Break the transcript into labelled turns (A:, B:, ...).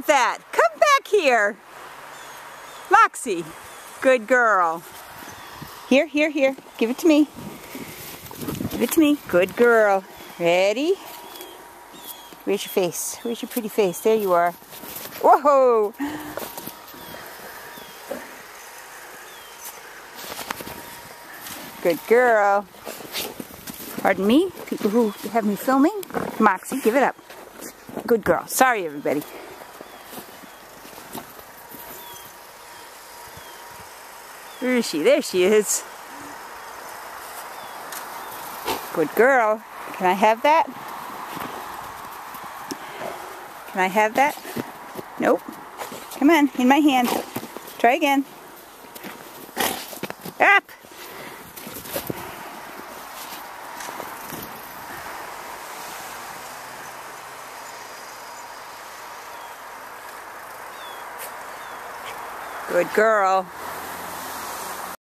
A: with that? Come back here. Moxie, good girl. Here, here, here. Give it to me. Give it to me. Good girl. Ready? Where's your face? Where's your pretty face? There you are. Whoa! Good girl. Pardon me, people who have me filming. Moxie, give it up. Good girl. Sorry, everybody. Where is she? There she is. Good girl. Can I have that? Can I have that? Nope. Come on, in my hand. Try again. Up! Good girl.